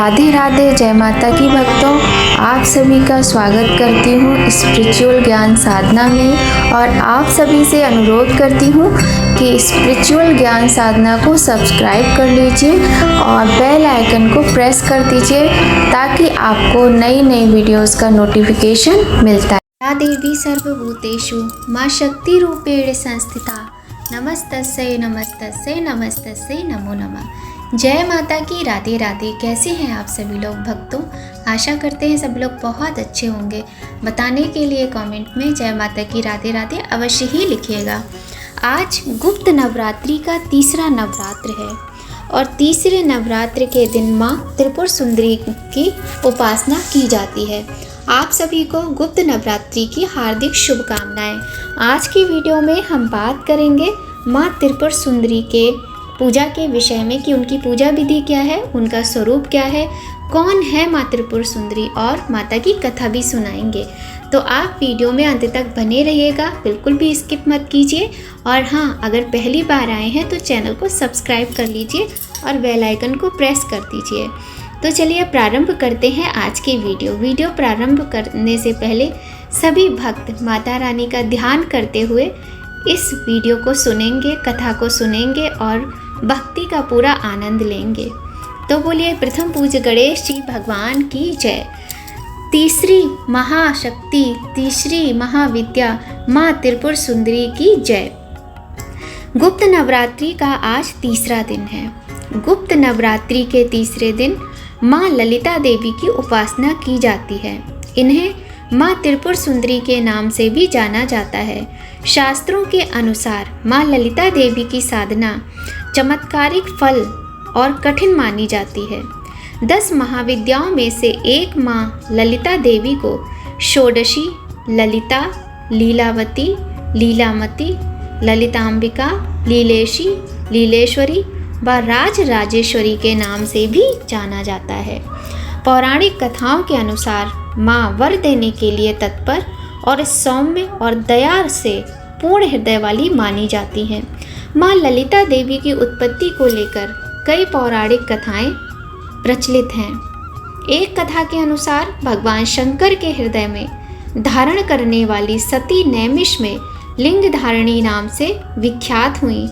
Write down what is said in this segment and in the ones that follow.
राधे राधे, जय माता की भक्तों। आप सभी का स्वागत करती हूँ स्पिरिचुअल ज्ञान साधना में और आप सभी से अनुरोध करती हूँ कि स्पिरिचुअल ज्ञान साधना को सब्सक्राइब कर लीजिए और बेल आइकन को प्रेस कर दीजिए ताकि आपको नई नई वीडियोस का नोटिफिकेशन मिलता है। या देवी सर्वभूतेषु माँ शक्ति रूपेण संस्थिता, नमस्तस्यै नमस्तस्यै नमस्तस्यै नमो नमः। जय माता की, राधे राधे। कैसे हैं आप सभी लोग भक्तों? आशा करते हैं सब लोग बहुत अच्छे होंगे। बताने के लिए कमेंट में जय माता की, राधे राधे अवश्य ही लिखिएगा। आज गुप्त नवरात्रि का तीसरा नवरात्र है और तीसरे नवरात्र के दिन माँ त्रिपुर सुंदरी की उपासना की जाती है। आप सभी को गुप्त नवरात्रि की हार्दिक शुभकामनाएं। आज की वीडियो में हम बात करेंगे माँ त्रिपुर सुंदरी के पूजा के विषय में कि उनकी पूजा विधि क्या है, उनका स्वरूप क्या है, कौन है माँ त्रिपुर सुंदरी, और माता की कथा भी सुनाएंगे। तो आप वीडियो में अंत तक बने रहिएगा, बिल्कुल भी स्किप मत कीजिए। और हाँ, अगर पहली बार आए हैं तो चैनल को सब्सक्राइब कर लीजिए और बेल आइकन को प्रेस कर दीजिए। तो चलिए प्रारंभ करते हैं आज की वीडियो प्रारंभ करने से पहले सभी भक्त माता रानी का ध्यान करते हुए इस वीडियो को सुनेंगे, कथा को सुनेंगे और भक्ति का पूरा आनंद लेंगे। तो बोलिए प्रथम पूज्य गणेश जी भगवान की जय। तीसरी महाशक्ति, तीसरी महाविद्या माँ त्रिपुर सुंदरी की जय। गुप्त नवरात्रि का आज तीसरा दिन है। गुप्त नवरात्रि के तीसरे दिन माँ ललिता देवी की उपासना की जाती है। इन्हें माँ त्रिपुर सुंदरी के नाम से भी जाना जाता है। शास्त्रों के अनुसार माँ ललिता देवी की साधना चमत्कारिक फल और कठिन मानी जाती है। 10 महाविद्याओं में से एक माँ ललिता देवी को षोडशी, ललिता, लीलावती, लीलामती, ललितांबिका, लीलेशी, लीलेश्वरी व राजराजेश्वरी के नाम से भी जाना जाता है। पौराणिक कथाओं के अनुसार माँ वर देने के लिए तत्पर और सौम्य और दया से पूर्ण हृदय वाली मानी जाती हैं। माँ ललिता देवी की उत्पत्ति को लेकर कई पौराणिक कथाएं प्रचलित हैं। एक कथा के अनुसार भगवान शंकर के हृदय में धारण करने वाली सती नैमिष में लिंग धारणी नाम से विख्यात हुई।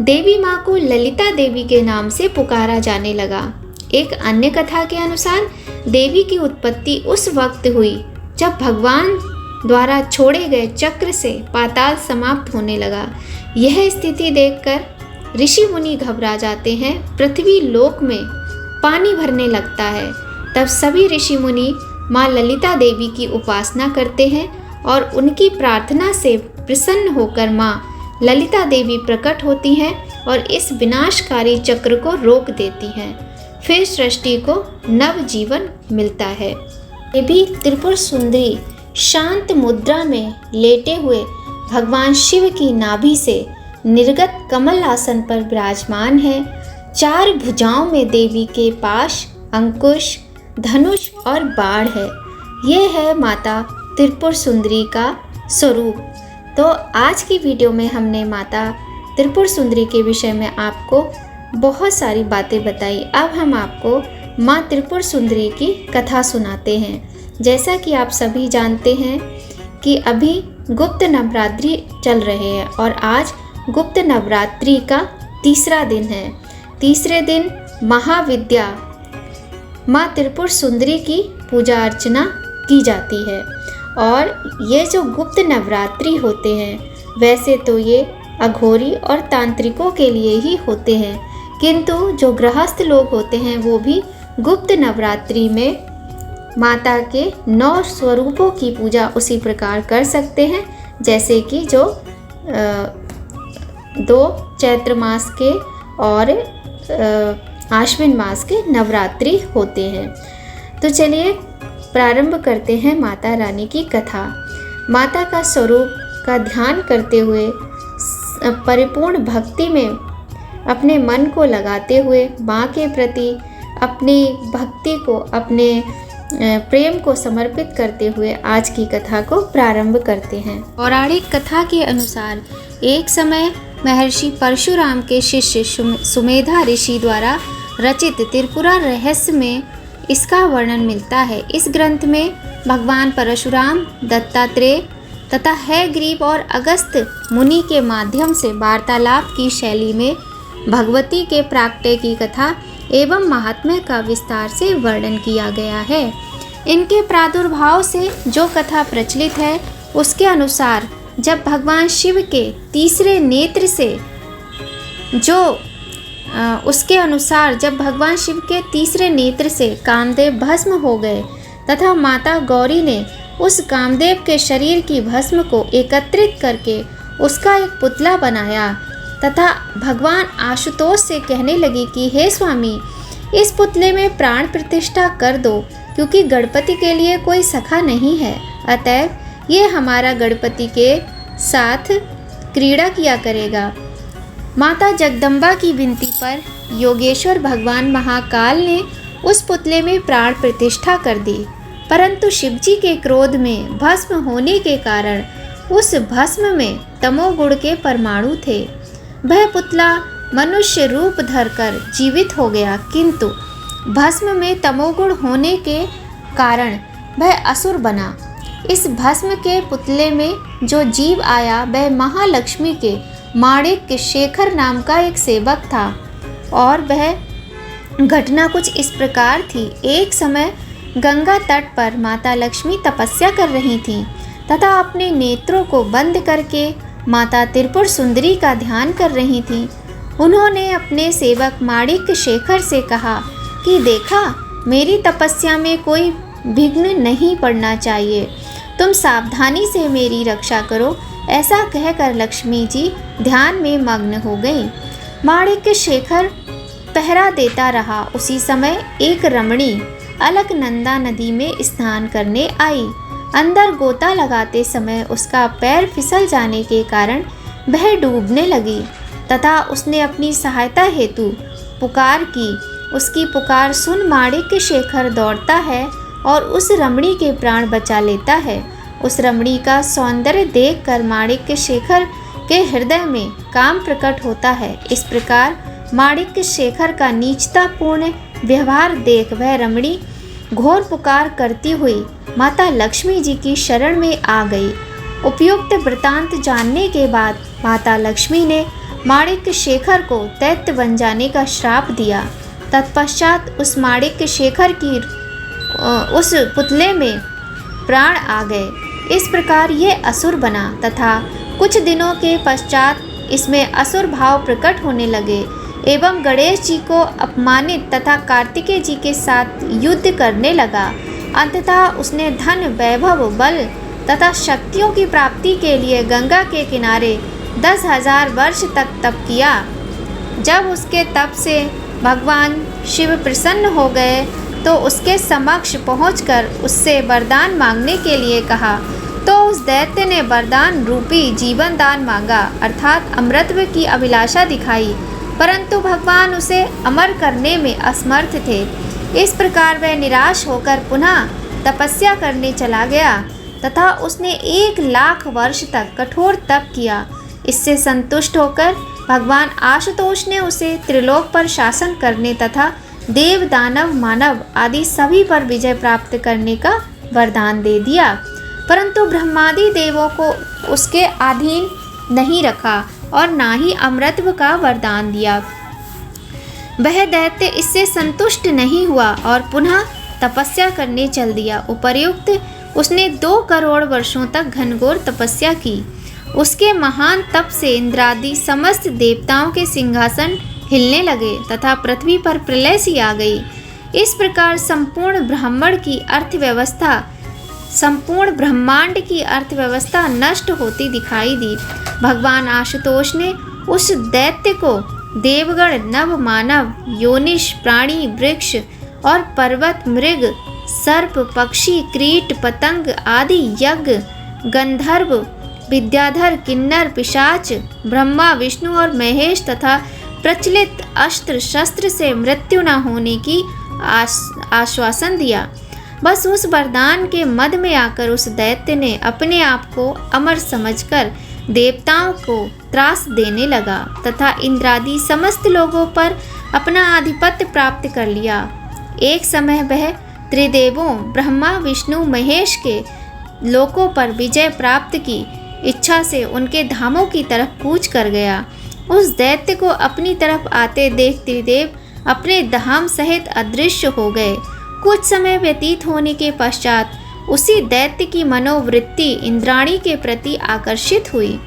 देवी माँ को ललिता देवी के नाम से पुकारा जाने लगा। एक अन्य कथा के अनुसार देवी की उत्पत्ति उस वक्त हुई जब भगवान द्वारा छोड़े गए चक्र से पाताल समाप्त होने लगा। यह स्थिति देखकर ऋषि मुनि घबरा जाते हैं। पृथ्वी लोक में पानी भरने लगता है। तब सभी ऋषि मुनि माँ ललिता देवी की उपासना करते हैं और उनकी प्रार्थना से प्रसन्न होकर माँ ललिता देवी प्रकट होती हैं और इस विनाशकारी चक्र को रोक देती हैं। फिर सृष्टि को नव जीवन मिलता है। देवी त्रिपुर सुंदरी शांत मुद्रा में लेटे हुए भगवान शिव की नाभि से निर्गत कमल आसन पर विराजमान है। 4 भुजाओं में देवी के पाश, अंकुश, धनुष और बाण है। ये है माता त्रिपुर सुंदरी का स्वरूप। तो आज की वीडियो में हमने माता त्रिपुर सुंदरी के विषय में आपको बहुत सारी बातें बताई। अब हम आपको माँ त्रिपुर सुंदरी की कथा सुनाते हैं। जैसा कि आप सभी जानते हैं कि अभी गुप्त नवरात्रि चल रहे हैं और आज गुप्त नवरात्रि का तीसरा दिन है। तीसरे दिन महाविद्या माँ त्रिपुर सुंदरी की पूजा अर्चना की जाती है। और ये जो गुप्त नवरात्रि होते हैं, वैसे तो ये अघोरी और तांत्रिकों के लिए ही होते हैं, किंतु जो गृहस्थ लोग होते हैं वो भी गुप्त नवरात्रि में माता के 9 स्वरूपों की पूजा उसी प्रकार कर सकते हैं जैसे कि जो 2 चैत्र मास के और आश्विन मास के नवरात्रि होते हैं। तो चलिए प्रारंभ करते हैं माता रानी की कथा। माता का स्वरूप का ध्यान करते हुए परिपूर्ण भक्ति में अपने मन को लगाते हुए माँ के प्रति अपनी भक्ति को, अपने प्रेम को समर्पित करते हुए आज की कथा को प्रारंभ करते हैं। पौराणिक कथा के अनुसार एक समय महर्षि परशुराम के शिष्य सुमेधा ऋषि द्वारा रचित त्रिपुरा रहस्य में इसका वर्णन मिलता है। इस ग्रंथ में भगवान परशुराम, दत्तात्रेय तथा हयग्रीव और अगस्त्य मुनि के माध्यम से वार्तालाप की शैली में भगवती के प्राकट्य की कथा एवं महात्म्य का विस्तार से वर्णन किया गया है। इनके प्रादुर्भाव से जो कथा प्रचलित है उसके अनुसार जब भगवान शिव के तीसरे नेत्र से कामदेव भस्म हो गए तथा माता गौरी ने उस कामदेव के शरीर की भस्म को एकत्रित करके उसका एक पुतला बनाया तथा भगवान आशुतोष से कहने लगी कि हे स्वामी, इस पुतले में प्राण प्रतिष्ठा कर दो, क्योंकि गणपति के लिए कोई सखा नहीं है, अतएव ये हमारा गणपति के साथ क्रीड़ा किया करेगा। माता जगदम्बा की विनती पर योगेश्वर भगवान महाकाल ने उस पुतले में प्राण प्रतिष्ठा कर दी, परंतु शिवजी के क्रोध में भस्म होने के कारण उस भस्म में तमोगुण के परमाणु थे। वह पुतला मनुष्य रूप धरकर जीवित हो गया, किंतु भस्म में तमोगुण होने के कारण वह असुर बना। इस भस्म के पुतले में जो जीव आया वह महालक्ष्मी के माणिक्य शेखर नाम का एक सेवक था और वह घटना कुछ इस प्रकार थी। एक समय गंगा तट पर माता लक्ष्मी तपस्या कर रही थीं तथा अपने नेत्रों को बंद करके माता त्रिपुर सुंदरी का ध्यान कर रही थीं। उन्होंने अपने सेवक माणिक्य शेखर से कहा कि देखा, मेरी तपस्या में कोई विघ्न नहीं पड़ना चाहिए, तुम सावधानी से मेरी रक्षा करो। ऐसा कहकर लक्ष्मी जी ध्यान में मग्न हो गईं। माणिक्य शेखर पहरा देता रहा। उसी समय एक रमणी अलकनंदा नदी में स्नान करने आई। अंदर गोता लगाते समय उसका पैर फिसल जाने के कारण वह डूबने लगी तथा उसने अपनी सहायता हेतु पुकार की। उसकी पुकार सुन माणिक्य शेखर दौड़ता है और उस रमणी के प्राण बचा लेता है। उस रमणी का सौंदर्य देखकर माणिक्य शेखर के हृदय में काम प्रकट होता है। इस प्रकार माणिक्य शेखर का नीचतापूर्ण व्यवहार देख वह रमणी घोर पुकार करती हुई माता लक्ष्मी जी की शरण में आ गई। उपयुक्त वृतांत जानने के बाद माता लक्ष्मी ने माणिक्य शेखर को दैत्य बन जाने का श्राप दिया। तत्पश्चात उस माणिक्य शेखर की उस पुतले में प्राण आ गए। इस प्रकार ये असुर बना तथा कुछ दिनों के पश्चात इसमें असुर भाव प्रकट होने लगे एवं गणेश जी को अपमानित तथा कार्तिकेय जी के साथ युद्ध करने लगा। अंततः उसने धन, वैभव, बल तथा शक्तियों की प्राप्ति के लिए गंगा के किनारे 10,000 वर्ष तक तप किया। जब उसके तप से भगवान शिव प्रसन्न हो गए तो उसके समक्ष पहुंचकर उससे वरदान मांगने के लिए कहा, तो उस दैत्य ने वरदान रूपी जीवन दान मांगा, अर्थात अमृतत्व की अभिलाषा दिखाई, परंतु भगवान उसे अमर करने में असमर्थ थे। इस प्रकार वह निराश होकर पुनः तपस्या करने चला गया तथा उसने 1,00,000 वर्ष तक कठोर तप किया। इससे संतुष्ट होकर भगवान आशुतोष ने उसे त्रिलोक पर शासन करने तथा देव, दानव, मानव आदि सभी पर विजय प्राप्त करने का वरदान दे दिया, परंतु ब्रह्मादि देवों को उसके अधीन नहीं रखा और ना ही अमृतत्व का वरदान दिया। वह दैत्य इससे संतुष्ट नहीं हुआ और पुनः तपस्या करने चल दिया। उपर्युक्त उसने 2 करोड़ वर्षों तक घनघोर तपस्या की। उसके महान तप से इंद्रादि समस्त देवताओं के सिंहासन हिलने लगे तथा पृथ्वी पर प्रलय सी आ गई। इस प्रकार संपूर्ण ब्रह्मांड की अर्थव्यवस्था नष्ट होती दिखाई दी। भगवान आशुतोष ने उस दैत्य को देवगण, नव, मानव, योनिश, प्राणी, वृक्ष और पर्वत, मृग, सर्प, पक्षी, कीट, पतंग आदि यज्ञ, गंधर्व, विद्याधर, किन्नर, पिशाच, ब्रह्मा, विष्णु और महेश तथा प्रचलित अस्त्र शस्त्र से मृत्यु न होने की आश्वासन दिया। बस उस वरदान के मद में आकर उस दैत्य ने अपने आप को अमर समझकर देवताओं को त्रास देने लगा तथा इंद्रादि समस्त लोगों पर अपना आधिपत्य प्राप्त कर लिया। एक समय वह त्रिदेवों ब्रह्मा विष्णु महेश के लोकों पर विजय प्राप्त की इच्छा से उनके धामों की तरफ कूच कर गया। उस दैत्य को अपनी तरफ आते देख त्रिदेव अपने धाम सहित अदृश्य हो गए। कुछ समय व्यतीत होने के पश्चात उसी दैत्य की मनोवृत्ति इंद्राणी के प्रति आकर्षित हुई।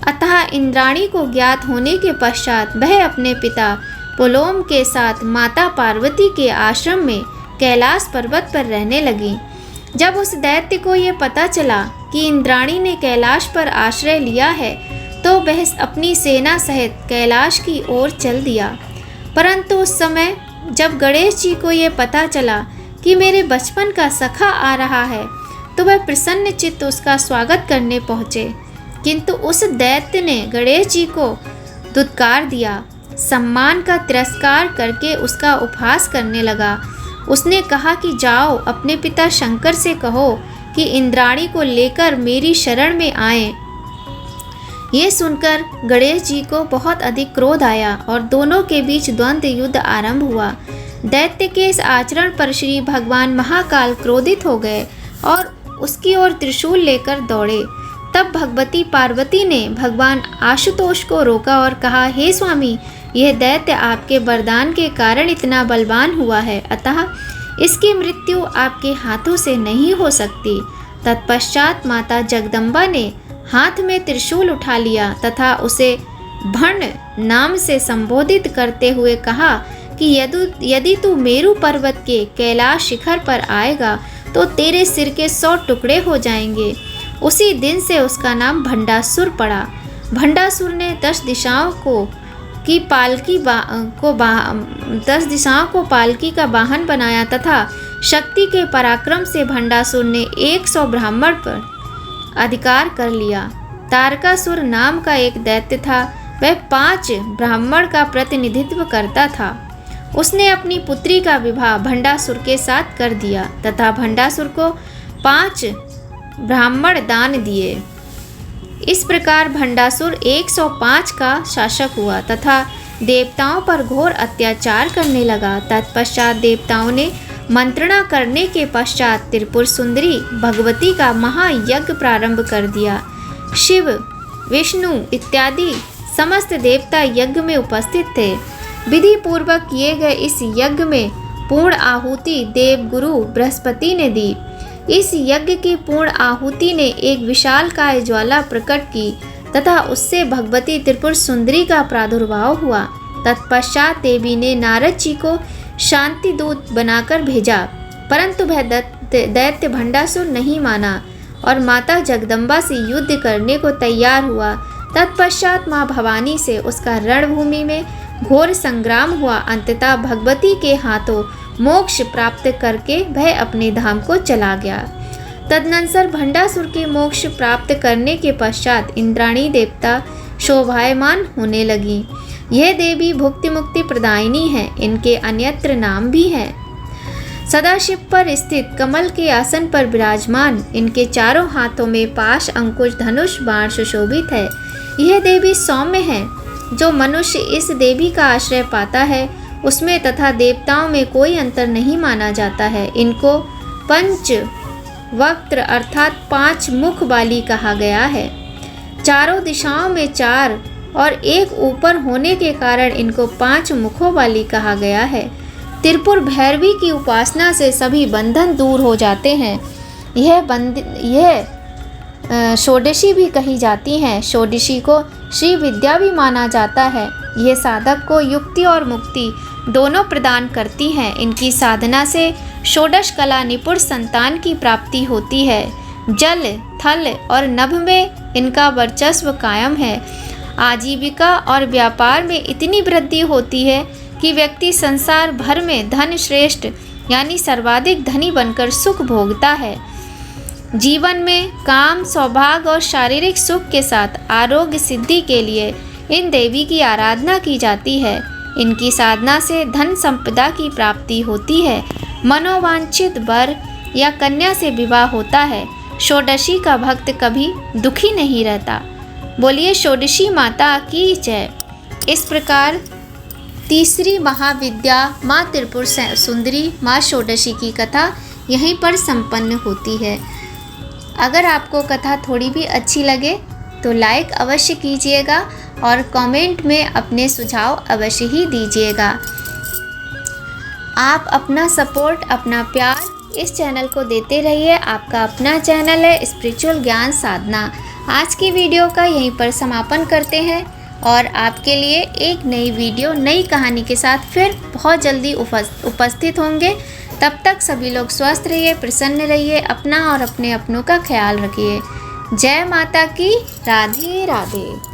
अतः इंद्राणी को ज्ञात होने के पश्चात वह अपने पिता पुलोम के साथ माता पार्वती के आश्रम में कैलाश पर्वत पर रहने लगी। जब उस दैत्य को ये पता चला कि इंद्राणी ने कैलाश पर आश्रय लिया है तो वह अपनी सेना सहित कैलाश की ओर चल दिया। परंतु उस समय जब गणेश जी को ये पता चला कि मेरे बचपन का सखा आ रहा है तो वह प्रसन्न चित्त उसका स्वागत करने पहुँचे। किंतु उस दैत्य ने गणेश जी को दुत्कार दिया, सम्मान का तिरस्कार करके उसका उपहास करने लगा। उसने कहा कि जाओ अपने पिता शंकर से कहो कि इंद्राणी को लेकर मेरी शरण में आए। ये सुनकर गणेश जी को बहुत अधिक क्रोध आया और दोनों के बीच द्वंद्व युद्ध आरंभ हुआ। दैत्य के इस आचरण पर श्री भगवान महाकाल क्रोधित हो गए और उसकी ओर त्रिशूल लेकर दौड़े। तब भगवती पार्वती ने भगवान आशुतोष को रोका और कहा, हे स्वामी, यह दैत्य आपके वरदान के कारण इतना बलवान हुआ है, अतः इसकी मृत्यु आपके हाथों से नहीं हो सकती। तत्पश्चात माता जगदम्बा ने हाथ में त्रिशूल उठा लिया तथा उसे भण नाम से संबोधित करते हुए कहा कि यदि तू मेरु पर्वत के कैलाश शिखर पर आएगा तो तेरे सिर के 100 टुकड़े हो जाएंगे। उसी दिन से उसका नाम भंडासुर पड़ा। भंडासुर ने 10 दिशाओं को पालकी का वाहन बनाया तथा शक्ति के पराक्रम से भंडासुर ने 100 ब्राह्मण पर अधिकार कर लिया। तारकासुर नाम का एक दैत्य था, वह 5 ब्राह्मण का प्रतिनिधित्व करता था। उसने अपनी पुत्री का विवाह भंडासुर के साथ कर दिया तथा भंडासुर को 5 ब्राह्मण दान दिए। इस प्रकार भंडासुर 105 का शासक हुआ तथा देवताओं पर घोर अत्याचार करने लगा। तत्पश्चात देवताओं ने मंत्रणा करने के पश्चात त्रिपुर सुंदरी भगवती का महायज्ञ प्रारंभ कर दिया। शिव, विष्णु इत्यादि समस्त देवता यज्ञ में उपस्थित थे। विधि पूर्वक किए गए इस यज्ञ में पूर्ण आहुति देवगुरु बृहस्पति ने दी। इस यज्ञ की पूर्ण आहुति ने एक विशालकाय ज्वाला प्रकट की तथा उससे भगवती त्रिपुर सुंदरी का प्रादुर्भाव हुआ। तत्पश्चात देवी ने नारद जी को शांति दूत बनाकर भेजा, परंतु वह दैत्य भंडासुर नहीं माना और माता जगदम्बा से युद्ध करने को तैयार हुआ। तत्पश्चात माँ भवानी से उसका रणभूमि में घोर संग्राम हुआ। अंततः भगवती के हाथों मोक्ष प्राप्त करके वह अपने धाम को चला गया। तदनंतर भंडासुर के मोक्ष प्राप्त करने के पश्चात इंद्राणी देवता शोभायमान होने लगी। यह देवी भुक्ति मुक्ति प्रदायिनी है। इनके अन्यत्र नाम भी हैं। सदाशिव पर स्थित कमल के आसन पर विराजमान, इनके चारों हाथों में पाश अंकुश धनुष बाण सुशोभित है। यह देवी सौम्य है। जो मनुष्य इस देवी का आश्रय पाता है उसमें तथा देवताओं में कोई अंतर नहीं माना जाता है। इनको पंच वक्त्र अर्थात 5 मुख वाली कहा गया है। चारों दिशाओं में 4 और एक ऊपर होने के कारण इनको 5 मुखों वाली कहा गया है। त्रिपुर भैरवी की उपासना से सभी बंधन दूर हो जाते हैं। यह षोडशी भी कही जाती हैं। षोडशी को श्री विद्या भी माना जाता है। यह साधक को युक्ति और मुक्ति दोनों प्रदान करती हैं। इनकी साधना से षोडश कला निपुण संतान की प्राप्ति होती है। जल, थल और नभ में इनका वर्चस्व कायम है। आजीविका और व्यापार में इतनी वृद्धि होती है कि व्यक्ति संसार भर में धन श्रेष्ठ यानी सर्वाधिक धनी बनकर सुख भोगता है। जीवन में काम, सौभाग्य और शारीरिक सुख के साथ आरोग्य सिद्धि के लिए इन देवी की आराधना की जाती है। इनकी साधना से धन संपदा की प्राप्ति होती है। मनोवांछित वर या कन्या से विवाह होता है। षोडशी का भक्त कभी दुखी नहीं रहता। बोलिए षोडशी माता की जय। इस प्रकार तीसरी महाविद्या माँ त्रिपुर सुंदरी माँ षोडशी की कथा यहीं पर संपन्न होती है। अगर आपको कथा थोड़ी भी अच्छी लगे तो लाइक अवश्य कीजिएगा और कमेंट में अपने सुझाव अवश्य ही दीजिएगा। आप अपना सपोर्ट, अपना प्यार इस चैनल को देते रहिए। आपका अपना चैनल है स्पिरिचुअल ज्ञान साधना। आज की वीडियो का यहीं पर समापन करते हैं और आपके लिए एक नई वीडियो, नई कहानी के साथ फिर बहुत जल्दी उपस्थित होंगे। तब तक सभी लोग स्वस्थ रहिए, प्रसन्न रहिए, अपना और अपने अपनों का ख्याल रखिए। जय माता की। राधे राधे।